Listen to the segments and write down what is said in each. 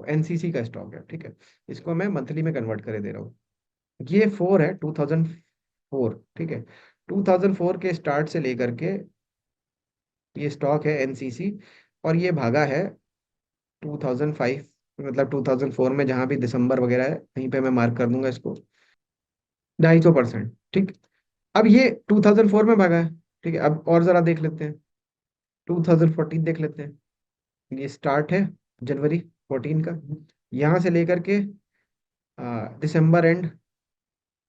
NCC का stock है, ठीक है। इसको मैं मंथली में कन्वर्ट करे दे रहा हूँ। ये 4 है, 2004, ठीक है। 2004 के स्टार्ट से लेकर के ये स्टॉक है एनसीसी, और ये भागा है 2005, मतलब 2004 में, जहां भी दिसंबर वगैरह है वहीं पे मैं मार्क कर दूंगा इसको, 250%, ठीक। अब ये 2004 में भागा है, ठीक है। अब और जरा देख लेते हैं, 2014 देख लेते हैं। ये स्टार्ट है जनवरी 14 का, यहाँ से लेकर के दिसंबर एंड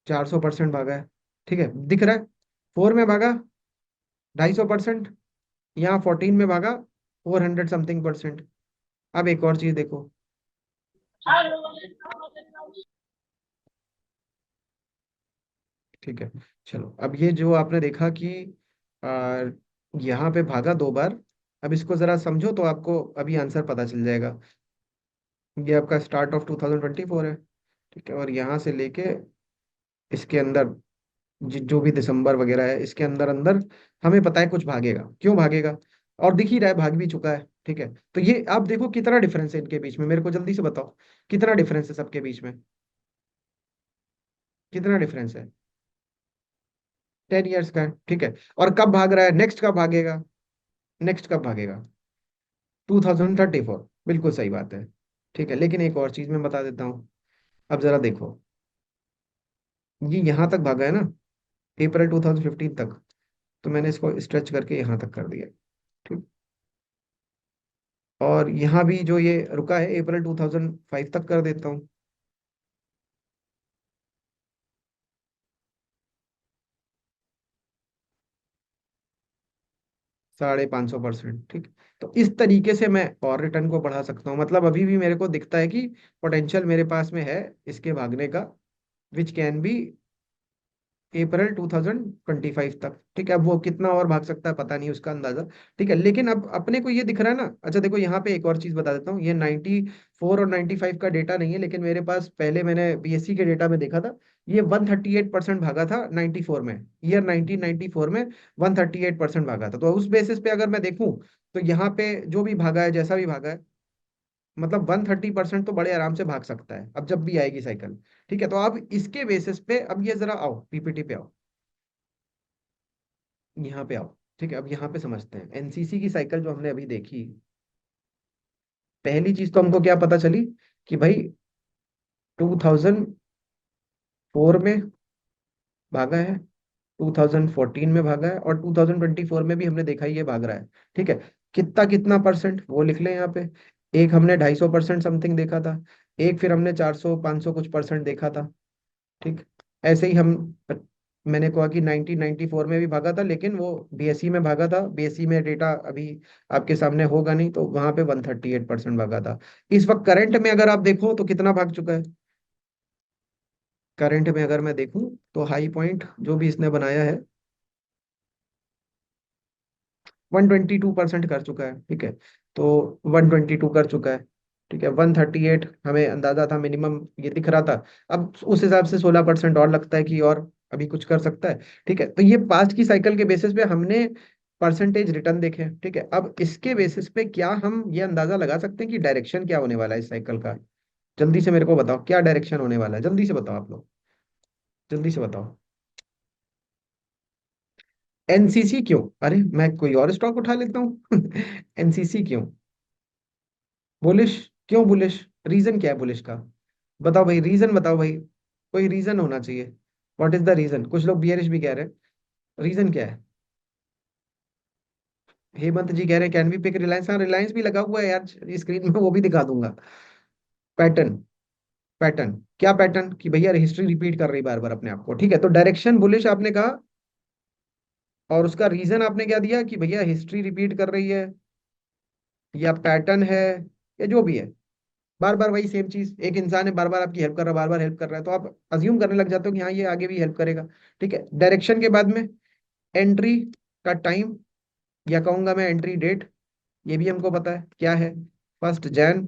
400% भागा है, ठीक है, दिख रहा है। 4 में भागा 250%, यहाँ 14 में भागा 400 समथिंग परसेंट। अब एक और चीज देखो, ठीक है। चलो, अब ये जो आपने देखा कि आ, यहाँ पे भागा 2 बार, अब इसको जरा समझो तो आपको अभी आंसर पता चल जाएगा। ये आपका स्टार्ट ऑफ 2024 है, ठीक है, और यहाँ से लेके इसके अंदर जो भी दिसंबर वगैरह है, इसके अंदर अंदर हमें पता है कुछ भागेगा, क्यों भागेगा, और दिख ही रहा है, भाग भी चुका है, ठीक है। तो ये आप देखो कितना डिफरेंस है इनके बीच में, मेरे को जल्दी से बताओ कितना डिफरेंस है सबके बीच में, कितना डिफरेंस है। 10 ईयर्स का है, ठीक है। और कब भाग रहा है, नेक्स्ट कब भागेगा, नेक्स्ट कब भागेगा, 2034, बिल्कुल सही बात है, ठीक है। लेकिन एक और चीज मैं बता देता हूँ, अब जरा देखो, ये यहाँ तक भागा है ना, अप्रैल 2015 तक, तो मैंने इसको स्ट्रेच करके यहाँ तक कर दिया, ठीक। और यहाँ भी जो ये रुका है अप्रैल 2005 तक कर देता हूँ, 550%, ठीक। तो इस तरीके से मैं और रिटर्न को बढ़ा सकता हूँ, मतलब अभी भी मेरे को दिखता है कि पोटेंशियल मेरे पास में है इसके भागने का, विच कैन बी अप्रैल 2025 तक, ठीक है। अब वो कितना और भाग सकता है पता नहीं उसका अंदाजा, ठीक है। लेकिन अब अपने को ये दिख रहा है ना, अच्छा देखो यहाँ पे एक और चीज बता देता हूँ, ये 94 और 95 का डेटा नहीं है, लेकिन मेरे पास पहले मैंने बीएससी के डेटा में देखा था, ये 138% भागा था 94 में, ईयर 1994 में 138% भागा था। तो उस बेसिस पे अगर मैं देखूं, तो यहाँ पे जो भी भागा है, जैसा भी भागा है, मतलब 130% तो बड़े आराम से भाग सकता है अब जब भी आएगी साइकिल, ठीक है। तो आप इसके बेसिस पे अब ये जरा आओ पीपीटी पे आओ, यहाँ पे आओ, ठीक है। अब यहाँ पे समझते हैं एनसीसी की साइकिल जो हमने अभी देखी। पहली चीज तो हमको क्या पता चली कि भाई 2004 में भागा है, 2014 में भागा है, और 2024 में भी हमने देखा ही ये भाग रहा है, ठीक है। कितना कितना परसेंट वो लिख लें यहाँ पे, एक हमने 250% समथिंग देखा था, एक फिर हमने 400 500 कुछ परसेंट देखा था, ठीक। ऐसे ही हम, मैंने कहा कि 1994 में भी भागा था, लेकिन वो बीएसई में भागा था, बीएसई में डेटा अभी आपके सामने होगा नहीं, तो वहां पे 138% भागा था। इस वक्त करंट में अगर आप देखो तो कितना भाग चुका है, करंट में अगर मैं देखूं तो हाई पॉइंट जो भी इसने बनाया है 122% कर चुका है, ठीक है। तो 122 कर चुका है, ठीक है। 138 हमें अंदाजा था मिनिमम, ये दिख रहा था। अब उस हिसाब से 16% और लगता है कि और अभी कुछ कर सकता है, ठीक है। तो ये पास्ट की साइकिल के बेसिस पे हमने परसेंटेज रिटर्न देखे, ठीक है। अब इसके बेसिस पे क्या हम ये अंदाजा लगा सकते हैं कि डायरेक्शन क्या होने वाला है इस साइकिल का, जल्दी से मेरे को बताओ क्या डायरेक्शन होने वाला है, जल्दी से बताओ आप लोग, जल्दी से बताओ। एनसीसी क्यों, अरे मैं कोई और स्टॉक उठा लेता हूँ एनसीसी क्यों बुलिश, क्यों बुलिश, रीजन क्या है बुलिश का, बताओ भाई, रीजन बताओ भाई, कोई रीजन होना चाहिए। व्हाट इज द रीजन, कुछ लोग बियरिश भी कह रहे हैं, रीजन क्या है। हेमंत जी कह रहे हैं कैन वी पिक रिलायंस, हाँ रिलायंस भी लगा हुआ है यार स्क्रीन में, वो भी दिखा दूंगा। पैटर्न, पैटर्न, क्या पैटर्न कि भैया हिस्ट्री रिपीट कर रही है बार बार अपने आप को, ठीक है। तो डायरेक्शन बुलिश आपने कहा, और उसका रीजन आपने क्या दिया कि भैया हिस्ट्री रिपीट कर रही है, या पैटर्न है, या जो भी है, बार बार वही सेम चीज, एक इंसान है बार बार आपकी हेल्प कर रहा है, बार बार हेल्प कर रहा है, तो आप अज्यूम करने लग जाते हो कि हाँ ये आगे भी हेल्प करेगा, ठीक है। डायरेक्शन के बाद में एंट्री का टाइम, या कहूंगा मैं एंट्री डेट, ये भी हमको पता है क्या है, 1 जैन।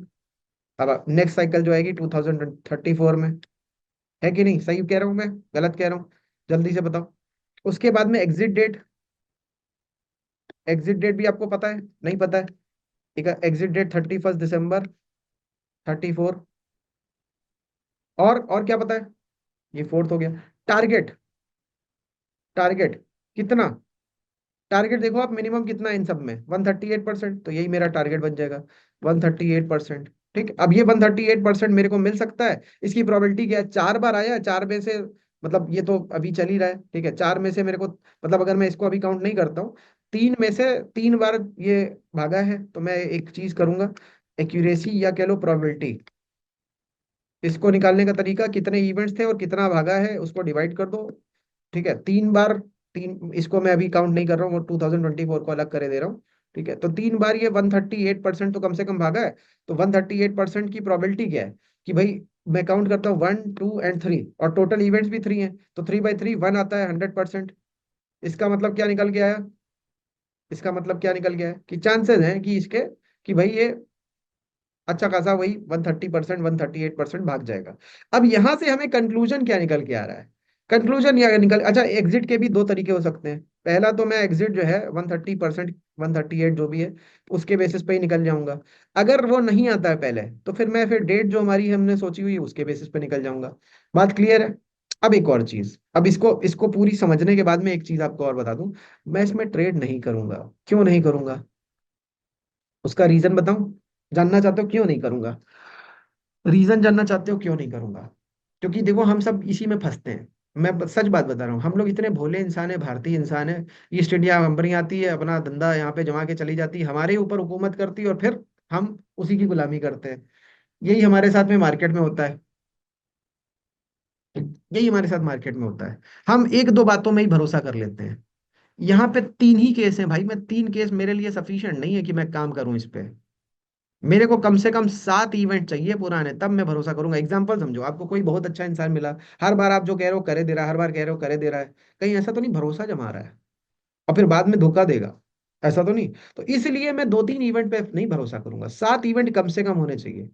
अब नेक्स्ट साइकिल जो आएगी 2034 में, है कि नहीं, सही कह रहा हूँ मैं, गलत कह रहा हूँ, जल्दी से बताओ। उसके बाद में एग्जिट डेट, एग्जिट डेट भी आपको पता है नहीं पता है, ठीक है। एग्जिट डेट 31 दिसंबर 34। और क्या पता है? ये फोर्थ हो गया। टारगेट, टारगेट कितना? टारगेट देखो आप, मिनिमम कितना है इन सब में? 138%, तो यही मेरा टारगेट बन जाएगा, 138%। ठीक, अब ये 138% मेरे को मिल सकता है। इसकी प्रोबेबिलिटी क्या है? 4 बार आया, चार में से, मतलब ये तो अभी चल ही रहा है, ठीक है, चार में से मेरे को, मतलब अगर मैं इसको अभी काउंट नहीं करता हूँ, तीन में से 3 बार ये भागा है, तो मैं एक चीज करूंगा, एक्यूरेसी या कह लो प्रोबेबिलिटी, इसको निकालने का तरीका, कितने इवेंट्स थे और कितना भागा है उसको डिवाइड कर दो। ठीक है, 3 बार, तीन, इसको मैं अभी काउंट नहीं कर रहा हूँ, और 2024 को अलग करे दे रहा हूँ। ठीक है, तो 3 बार ये 138% तो कम से कम भागा है। तो 138% की प्रोबेबिलिटी क्या है? कि भाई मैं काउंट करता हूँ 1, 2 एंड 3, और टोटल इवेंट्स भी 3 है, तो 3/3 1 आता है, 100%। इसका मतलब क्या निकल के आया? इसका मतलब क्या निकल गया है कि चांसेस हैं कि इसके, कि भाई ये अच्छा खासा वही 130%, 138% भाग जाएगा। अब यहां से हमें कंक्लूजन क्या निकल के आ रहा है? कंक्लूजन या निकल, अच्छा, एग्जिट के भी दो तरीके हो सकते हैं। पहला तो मैं एग्जिट जो है 130%, 138 जो भी है, उसके बेसिस पे ही निकल जाऊंगा। अगर वो नहीं आता है पहले, तो फिर मैं, फिर डेट जो हमारी हमने सोची हुई है उसके बेसिस पे निकल जाऊंगा। बात क्लियर है? अब एक और चीज, अब इसको इसको पूरी समझने के बाद में एक चीज आपको और बता दूं, मैं इसमें ट्रेड नहीं करूंगा। क्यों नहीं करूंगा? उसका रीजन बताऊं? जानना चाहते हो क्यों नहीं करूंगा? रीजन जानना चाहते हो क्यों नहीं करूंगा? क्योंकि देखो हम सब इसी में फंसते हैं। मैं सच बात बता रहा हूँ, हम लोग इतने भोले इंसान है, भारतीय इंसान है। ईस्ट इंडिया कंपनी आती है, अपना धंधा यहाँ पे जमा के चली जाती है, हमारे ऊपर हुकूमत करती है, और फिर हम उसी की गुलामी करते हैं। यही हमारे साथ में मार्केट में होता है। यही हमारे साथ मार्केट में होता है। हम एक दो बातों में ही भरोसा कर लेते हैं। यहाँ पे 3 ही केस हैं भाई, मैं 3 केस मेरे लिए सफिशिएंट नहीं है कि मैं काम करूं इस पे। मेरे को कम से कम 7 इवेंट चाहिए पुराने, तब मैं भरोसा करूंगा। एग्जाम्पल समझो, आपको कोई बहुत अच्छा इंसान मिला, हर बार आप जो कह रहे हो करे दे रहा है, हर बार कह रहे हो करे दे रहा है, कहीं ऐसा तो नहीं भरोसा जमा रहा है और फिर बाद में धोखा देगा? ऐसा तो नहीं? तो इसलिए मैं 2-3 इवेंट पे नहीं भरोसा करूंगा, 7 इवेंट कम से कम होने चाहिए।